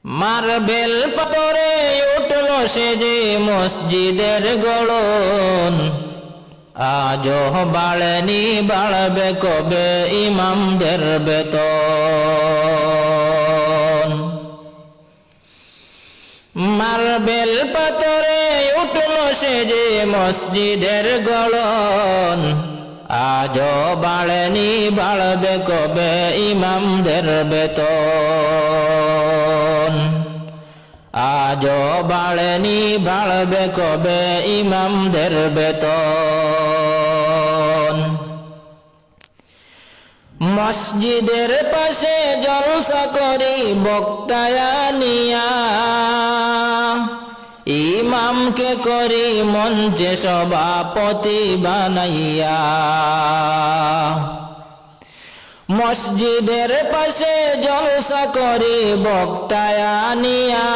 Marble পাথরে উঠল সে যে মসজিদের গড়ন, আজও বাড়েনি বাড়বে কবে ইমামদের বেতন। মার্বেল পাথরে উঠল সে যে মসজিদের গড়ন, আজও বাড়েনি বাড়বে কবে ইমামদের বেতন। আজও বাড়েনি বাড়বে কবে ইমামদের বেতন। মসজিদের পাশে জলসা করি বক্তায়া নিয়া, ইমামকে করি মঞ্চে সভাপতি বানাইয়া। মসজিদের পাশে জলসা করি বক্তায়া নিয়া,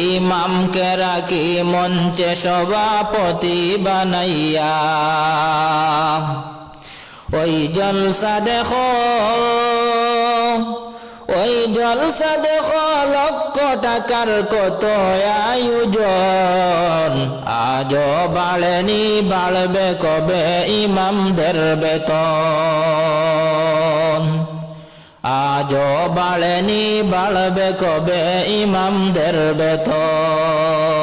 ইমামকে রাখি মঞ্চে সভাপতি বানাইয়া। ওই জলসা দেখো, ওই জলসা দেখো লক্ষ টাকার কত আয়োজন, আজও বাড়েনি বাড়বে কবে ইমামদের বেতন। আজও বাড়েনি বাড়বে কবে ইমামদের বেতন।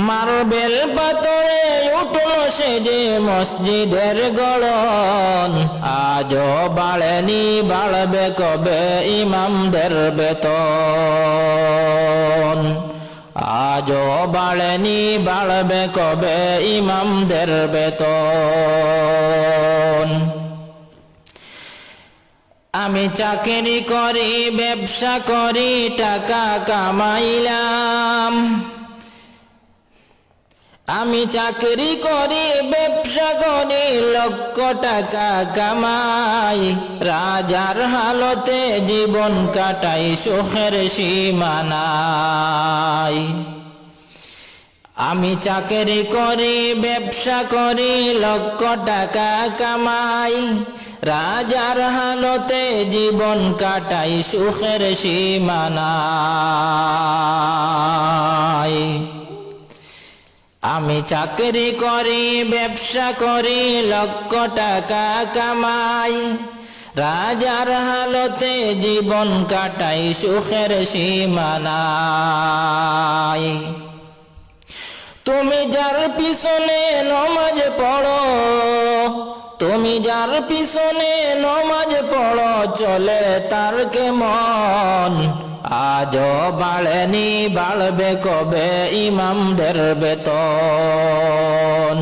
মার্বেল পাথরে উঠল সে যে মসজিদের গড়ন, আজও বাড়েনি বাড়বে কবে ইমামদের বেতন। আজও বাড়েনি বাড়বে কবে ইমামদের বেতন। আমি চাকরি করি ব্যবসা করি টাকা কামাইলাম, আমি চাকরি করি ব্যবসা করি লক্ষ টাকা কামাই, রাজার হালতে জীবন কাটাই সুখের সীমা নাই। আমি চাকরি করি ব্যবসা করি লক্ষ টাকা কামাই, রাজার হালতে জীবন কাটাই সুখের সীমা নাই। আমি চাকরি করি ব্যবসা করি লক্ষ টাকা কামাই, রাজার হালতে জীবন কাটাই সুখের সীমা নাই। তুমি যার পিছনে নমাজ পড়ো, তুমি যার পিছনে নমাজ পড়ো চলে তার কেমন, আজও বাড়েনি বাড়বে কবে ইমামদের বেতন।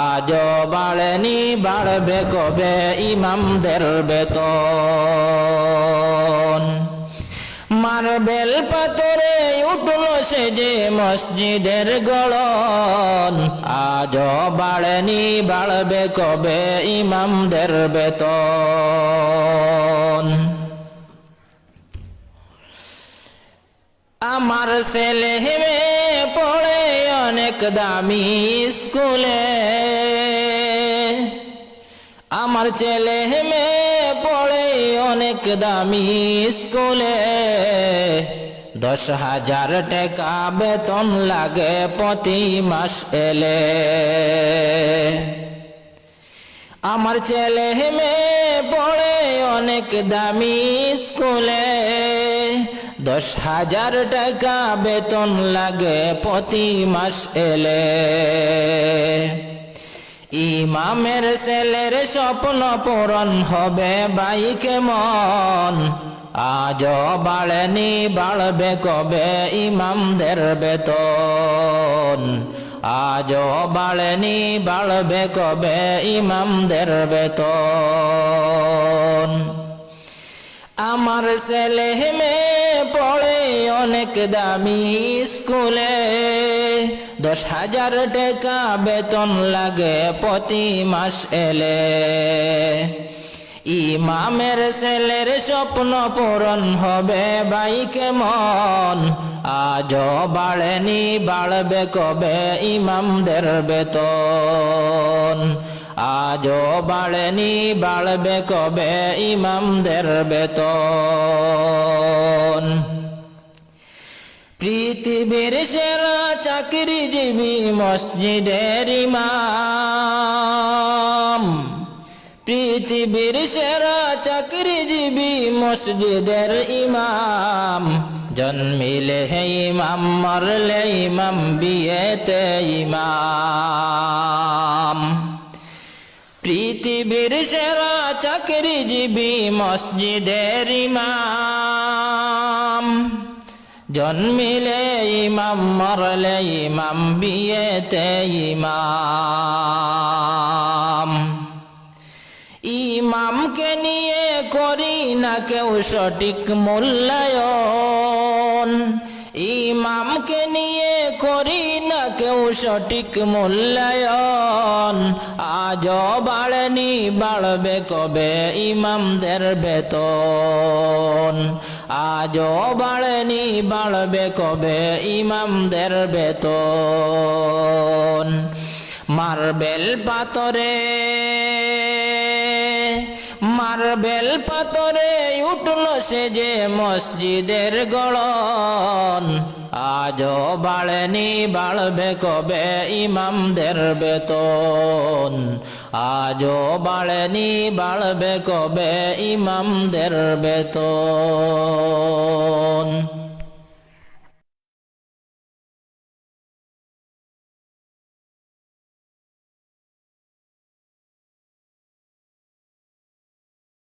আজও বাড়েনি বাড়বে কবে ইমামদের বেতন। মার্বেল পাথরে উঠল সে যে মসজিদের গড়ন, আজও বাড়েনি বাড়বে কবে ইমামদের বেতন। আমার ছেলে মেয়ে পড়ে অনেক দামি স্কুলে, আমার ছেলে মেয়ে পড়ে অনেক দামি স্কুলে, 10,000 টাকা বেতন লাগে প্রতি মাস এলে। আমার ছেলে মেয়ে পড়ে অনেক দামি স্কুলে, 10,000 টাকা বেতন লাগে প্রতি মাস এলে। ইমামের ছেলের স্বপ্ন পূরণ হবে ভাই কেমন, আজও বাড়েনি বাড়বে কবে ইমামদের বেতন। আজও বাড়েনি বাড়বে কবে ইমামদের বেতন। আমার ছেলে মেয়ে পড়ে অনেক দামি স্কুলে, 10,000 টাকা বেতন লাগে প্রতি মাস এলে। ইমামের ছেলের স্বপ্ন পূরণ হবে ভাই কেমন, আজও বাড়েনি বাড়বে কবে ইমামদের বেতন। আজও বাড়েনি বাড়বে কবে ইমামদের বেতন। পৃথিবীর সেরা চাকরিজীবী মসজিদের ইমাম, পৃথিবীর সেরা চাকরিজীবী মসজিদের ইমাম, জন্মিলে হে ইমাম মরলে ইমাম বিয়েতে ইমাম। পৃথিবীর সেরা চাকরিজীবী মসজিদের ইমাম, জন্মিলে ইমাম মরলে ইমাম বিয়েতে ইমাম। ইমামকে নিয়ে করি না কেউ সঠিক মূল্যায়ন, ইমামকে নিয়ে করি না কেউ সঠিক মূল্যায়ন। আজও বাড়েনি বাড়বে কবে ইমামদের বেতন, আজও বাড়েনি বাড়বে কবে ইমামদের বেতন। মার্বেল পাথরে, মার্বেল পাথরে উঠল সে যে মসজিদের গড়ন, আজও বাড়েনি বাড়বে কবে ইমামদের বেতন, আজও বাড়েনি বাড়বে কবে ইমামদের বেতন।